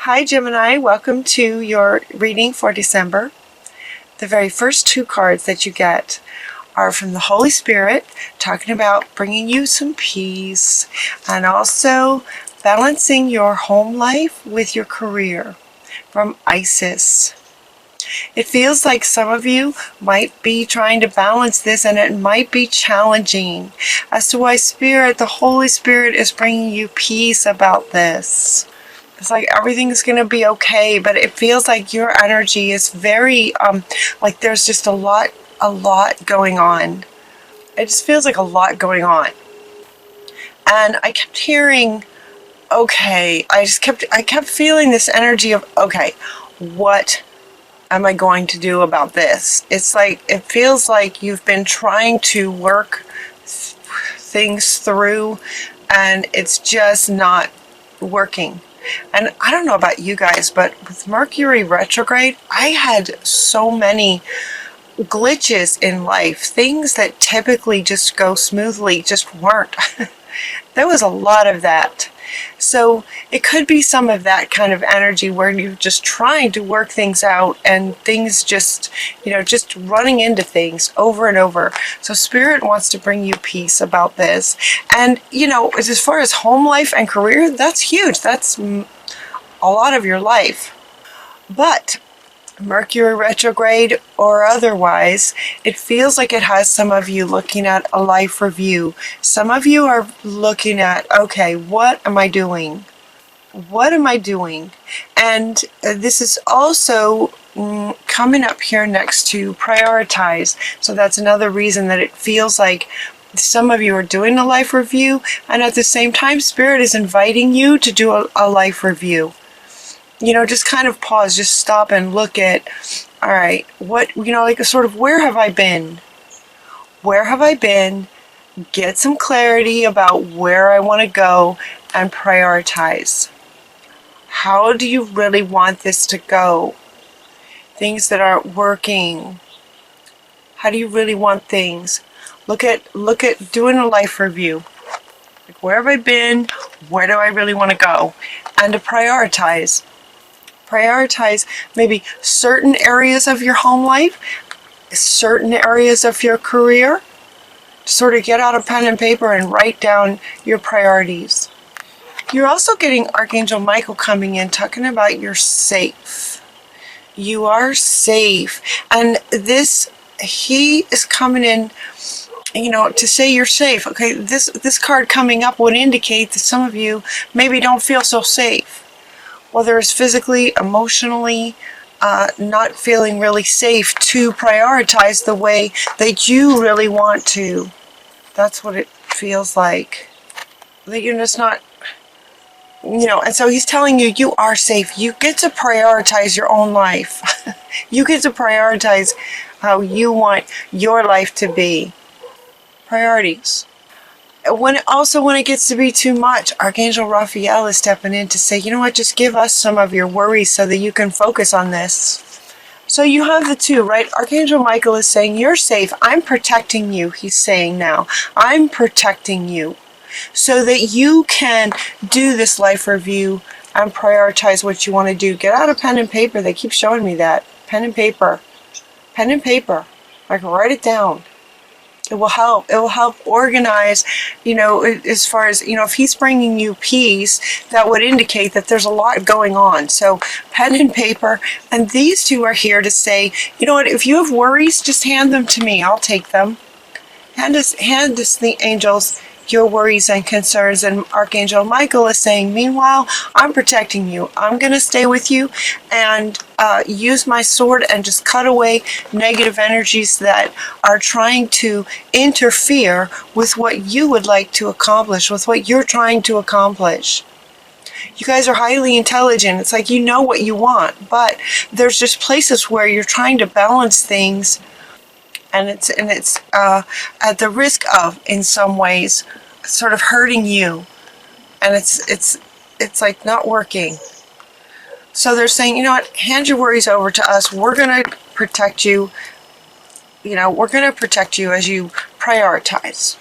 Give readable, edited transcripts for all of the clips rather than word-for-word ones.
Hi Gemini, welcome to your reading for December. The very first two cards that you get are from the Holy Spirit, talking about bringing you some peace and also balancing your home life with your career, from Isis. It feels like some of you might be trying to balance this, and it might be challenging as to why the Holy Spirit is bringing you peace about this. It's like everything's going to be okay, but it feels like your energy is very, like there's just a lot going on. It just feels like a lot going on. And I kept hearing, okay, I kept feeling this energy of, okay, what am I going to do about this? It's like, it feels like you've been trying to work things through and it's just not working. And I don't know about you guys, but with Mercury retrograde, I had so many glitches in life. Things that typically just go smoothly just weren't. There was a lot of that. So it could be some of that kind of energy where you're just trying to work things out and things just, just running into things over and over. So Spirit wants to bring you peace about this. And, as far as home life and career, that's huge. That's a lot of your life. But Mercury retrograde or otherwise, it feels like it has some of you looking at a life review. Some of you are looking at, okay, what am I doing? What am I doing? And this is also coming up here next to prioritize. So that's another reason that it feels like some of you are doing a life review, and at the same time, Spirit is inviting you to do a life review. Just kind of pause, just stop and look at, all right, what, like a sort of, where have I been? Where have I been? Get some clarity about where I want to go and prioritize. How do you really want this to go? Things that aren't working. How do you really want things? Look at doing a life review. Like, where have I been? Where do I really want to go? And to prioritize. Prioritize maybe certain areas of your home life, certain areas of your career. Sort of get out a pen and paper and write down your priorities. You're also getting Archangel Michael coming in, talking about you're safe. You are safe. And he is coming in, to say you're safe. Okay, this card coming up would indicate that some of you maybe don't feel so safe. Whether it's physically, emotionally, not feeling really safe to prioritize the way that you really want to. That's what it feels like. That you're just not, and so he's telling you, you are safe. You get to prioritize your own life. You get to prioritize how you want your life to be. Priorities. When it gets to be too much, Archangel Raphael is stepping in to say, you know what, just give us some of your worries so that you can focus on this. So you have the two, right? Archangel Michael is saying, you're safe. I'm protecting you, he's saying now. I'm protecting you so that you can do this life review and prioritize what you want to do. Get out a pen and paper. They keep showing me that. Pen and paper. Pen and paper. I can write it down. It will help. It will help organize, as far as, if he's bringing you peace, that would indicate that there's a lot going on. So pen and paper, and these two are here to say, you know what, if you have worries, just hand them to me. I'll take them. Hand us the angels your worries and concerns. And Archangel Michael is saying, meanwhile, I'm protecting you. I'm going to stay with you and use my sword and just cut away negative energies that are trying to interfere with what you would like to accomplish, with what you're trying to accomplish. You guys are highly intelligent. It's like you know what you want, but there's just places where you're trying to balance things, and it's at the risk of, in some ways, sort of hurting you, and it's like not working. So they're saying, you know what, hand your worries over to us. We're going to protect you. We're going to protect you as you prioritize.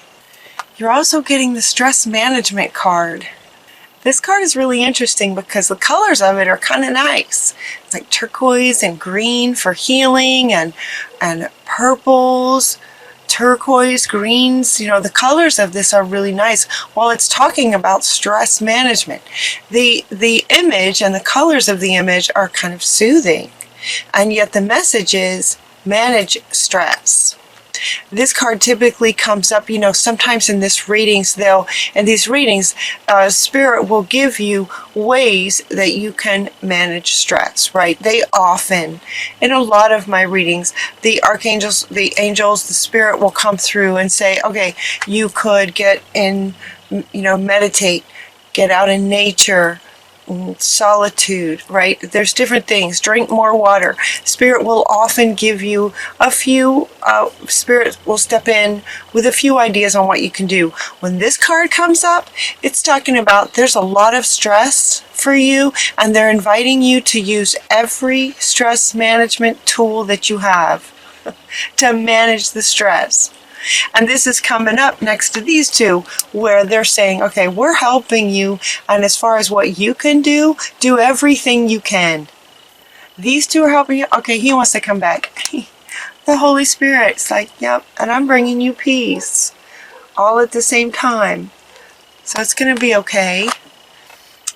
You're also getting the stress management card. This card is really interesting because the colors of it are kind of nice. It's like turquoise and green for healing, and purples, turquoise, greens. You know, the colors of this are really nice. While it's talking about stress management, the image and the colors of the image are kind of soothing, and yet the message is manage stress. This card typically comes up, you know, sometimes in these readings, Spirit will give you ways that you can manage stress, right? They often, in a lot of my readings, the archangels, the angels, the Spirit will come through and say, okay, you could get in, you know, meditate, get out in nature, solitude, right? There's different things. Drink more water. Spirit will often give you a few, Spirit will step in with a few ideas on what you can do. When this card comes up, it's talking about there's a lot of stress for you, and they're inviting you to use every stress management tool that you have to manage the stress. And this is coming up next to these two, where they're saying, okay, we're helping you, and as far as what you can do everything you can. These two are helping you. Okay, he wants to come back. The Holy Spirit's like, yep, and I'm bringing you peace all at the same time. So it's going to be okay.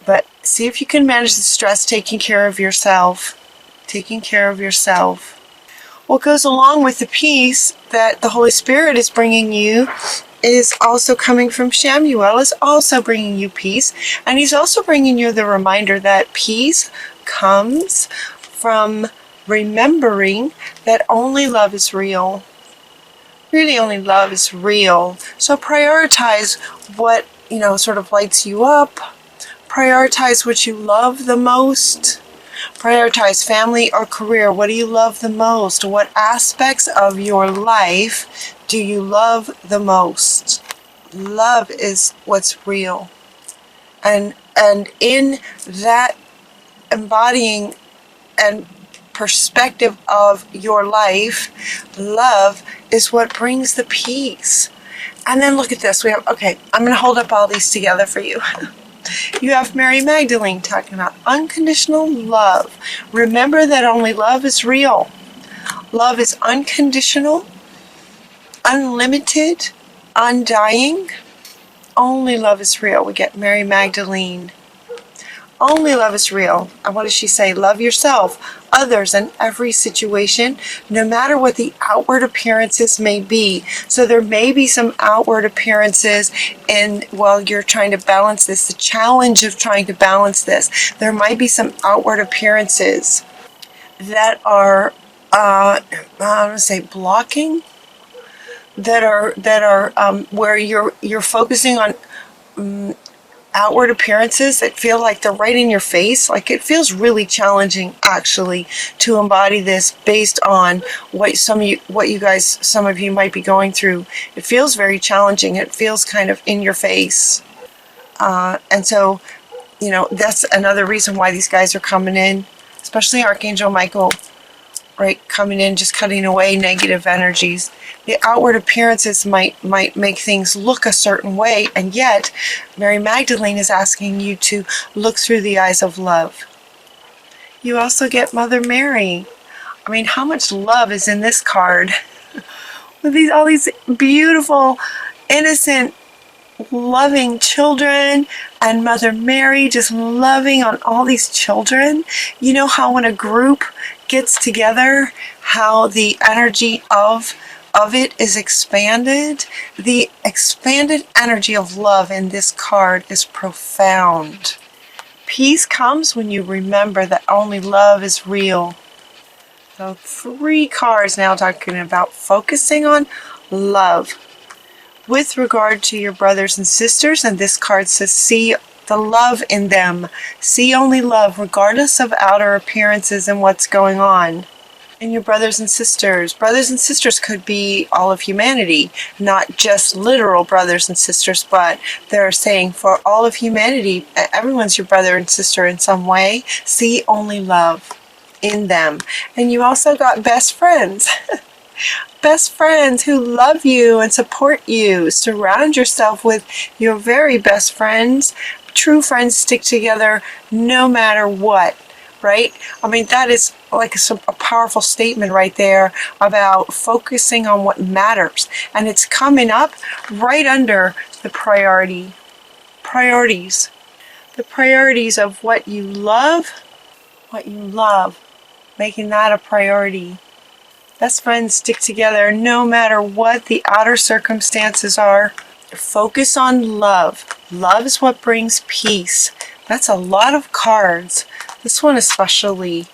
But see if you can manage the stress, taking care of yourself. Taking care of yourself. What goes along with the peace that the Holy Spirit is bringing you is also coming from Shamuel, is also bringing you peace. And he's also bringing you the reminder that peace comes from remembering that only love is real. Really, only love is real. So prioritize what, you know, sort of lights you up. Prioritize what you love the most. Prioritize family or career. What do you love the most? What aspects of your life do you love the most? Love is what's real. And in that embodying and perspective of your life, love is what brings the peace. And then look at this. We have, okay, I'm going to hold up all these together for you. You have Mary Magdalene talking about unconditional love. Remember that only love is real. Love is unconditional, unlimited, undying. Only love is real. We get Mary Magdalene. Only love is real. And what does she say? Love yourself, others, and every situation, no matter what the outward appearances may be. So there may be some outward appearances while you're trying to balance this, the challenge of trying to balance this. There might be some outward appearances that are, I want to say, blocking, that are where you're focusing on outward appearances that feel like they're right in your face. Like, it feels really challenging actually to embody this based on what some of you might be going through. It feels very challenging. It feels kind of in your face. And so, you know, that's another reason why these guys are coming in, especially Archangel Michael, right? Coming in, just cutting away negative energies. The outward appearances might make things look a certain way, and yet Mary Magdalene is asking you to look through the eyes of love. You also get Mother Mary. I mean, how much love is in this card? With all these beautiful, innocent, loving children, and Mother Mary just loving on all these children. You know how when a group gets together, how the energy of it is expanded? The expanded energy of love in this card is profound. Peace comes when you remember that only love is real. So 3 cards now talking about focusing on love. With regard to your brothers and sisters, and this card says, see the love in them. See only love, regardless of outer appearances and what's going on. And your brothers and sisters. Brothers and sisters could be all of humanity, not just literal brothers and sisters, but they're saying for all of humanity, everyone's your brother and sister in some way. See only love in them. And you also got best friends. Best friends who love you and support you. Surround yourself with your very best friends, true friends stick together no matter what, right? I mean, that is like a powerful statement right there about focusing on what matters. And it's coming up right under the priorities. The priorities of what you love, making that a priority. Best friends stick together no matter what the outer circumstances are. Focus on love. Love is what brings peace. That's a lot of cards. This one especially.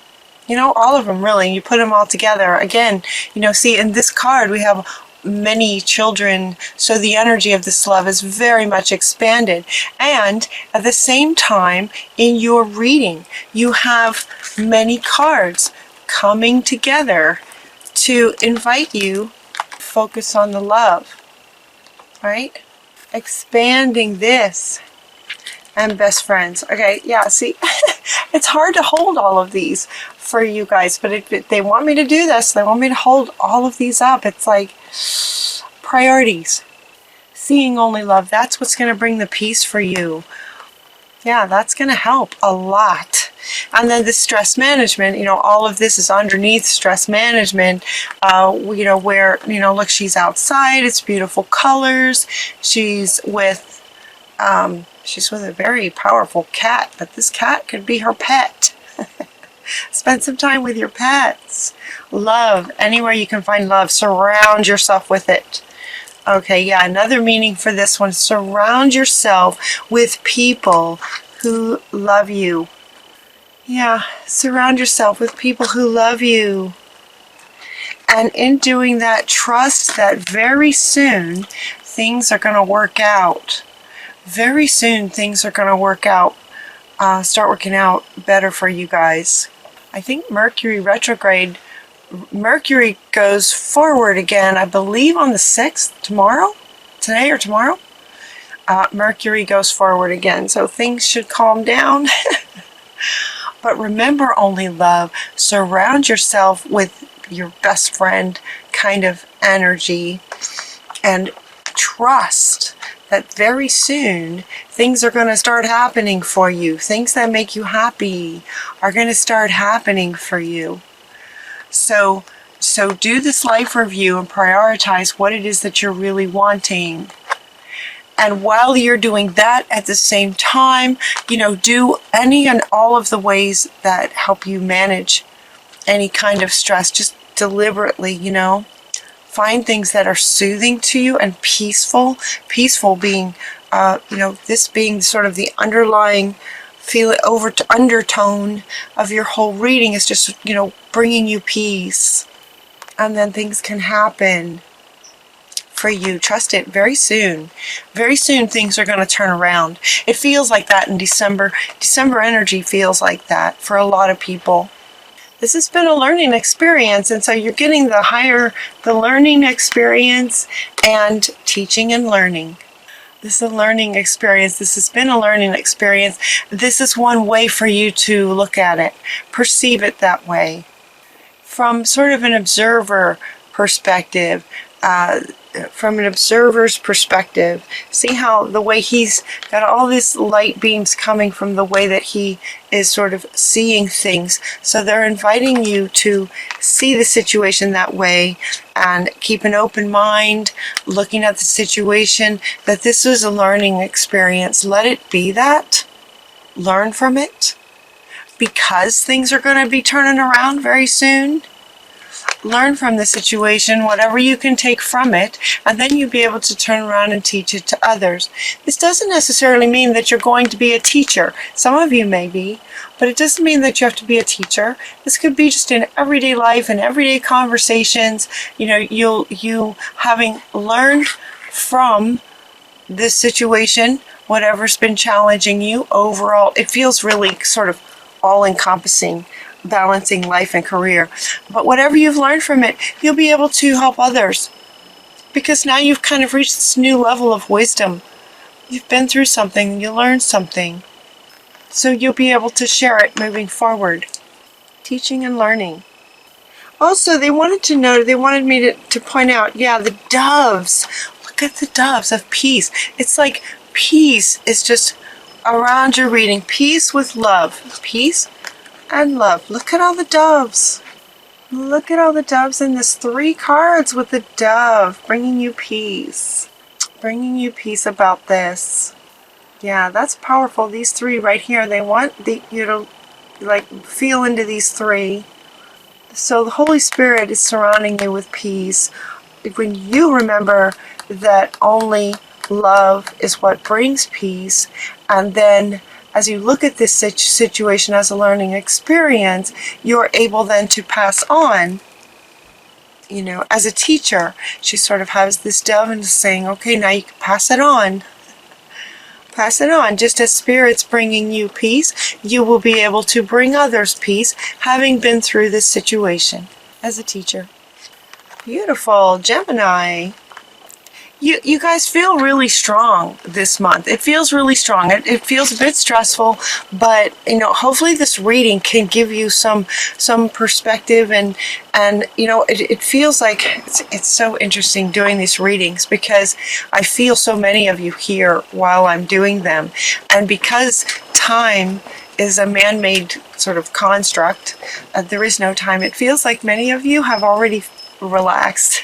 You know, all of them really. You put them all together. Again, you know, see, in this card we have many children, so the energy of this love is very much expanded. And at the same time, in your reading, you have many cards coming together to invite you to focus on the love, right? Expanding this. And best friends. Okay, yeah, see, it's hard to hold all of these for you guys, but if they want me to do this, they want me to hold all of these up. It's like priorities. Seeing only love, that's what's going to bring the peace for you. Yeah, that's going to help a lot. And then the stress management, you know, all of this is underneath stress management, you know, where, you know, look, she's outside, it's beautiful colors, she's with a very powerful cat, but this cat could be her pet. Spend some time with your pets. Love, anywhere you can find love, surround yourself with it. Okay, yeah, another meaning for this one, surround yourself with people who love you. Yeah, surround yourself with people who love you. And in doing that, trust that very soon things are going to work out. Very soon things are going to work out, start working out better for you guys. I think Mercury retrograde, Mercury goes forward again, I believe on the 6th, today or tomorrow. Mercury goes forward again, so things should calm down. But remember only love. Surround yourself with your best friend kind of energy and trust that very soon things are going to start happening for you. Things that make you happy are going to start happening for you. So do this life review and prioritize what it is that you're really wanting. And while you're doing that, at the same time, you know, do any and all of the ways that help you manage any kind of stress. Just deliberately, you know, find things that are soothing to you and peaceful. Peaceful being, you know, this being sort of the underlying undertone of your whole reading is just, you know, bringing you peace. And then things can happen for you. Trust it. Very soon. Very soon things are going to turn around. It feels like that in December. December energy feels like that for a lot of people. This has been a learning experience, and so you're getting the learning experience and teaching and learning. This is a learning experience. This has been a learning experience. This is one way for you to look at it, perceive it that way. From sort of an observer perspective, from an observer's perspective, see how the way he's got all these light beams coming from the way that he is sort of seeing things. So they're inviting you to see the situation that way and keep an open mind, looking at the situation, that this is a learning experience. Let it be that. Learn from it. Because things are going to be turning around very soon. Learn from the situation, whatever you can take from it, and then you'll be able to turn around and teach it to others. This doesn't necessarily mean that you're going to be a teacher. Some of you may be, but it doesn't mean that you have to be a teacher. This could be just in everyday life and everyday conversations. You know, you having learned from this situation, whatever's been challenging you overall, it feels really sort of all-encompassing, balancing life and career. But whatever you've learned from it, you'll be able to help others. Because now you've kind of reached this new level of wisdom. You've been through something, you learned something. So you'll be able to share it moving forward. Teaching and learning. Also, they wanted me to point out, yeah, the doves. Look at the doves of peace. It's like peace is just around your reading. Peace with love. Peace and love. Look at all the doves. Look at all the doves in this 3 cards with the dove bringing you peace. Bringing you peace about this. Yeah, that's powerful. These 3 right here, they want you to like feel into these 3. So the Holy Spirit is surrounding you with peace. When you remember that only love is what brings peace, and then as you look at this situation as a learning experience, you're able then to pass on. You know, as a teacher, she sort of has this dove and is saying, okay, now you can pass it on. Pass it on. Just as Spirit's bringing you peace, you will be able to bring others peace, having been through this situation as a teacher. Beautiful. Gemini. You guys feel really strong this month. It feels really strong. It feels a bit stressful, but you know, hopefully this reading can give you some perspective, and you know, it feels like it's so interesting doing these readings because I feel so many of you here while I'm doing them, and because time is a man-made sort of construct, there is no time. It feels like many of you have already relaxed.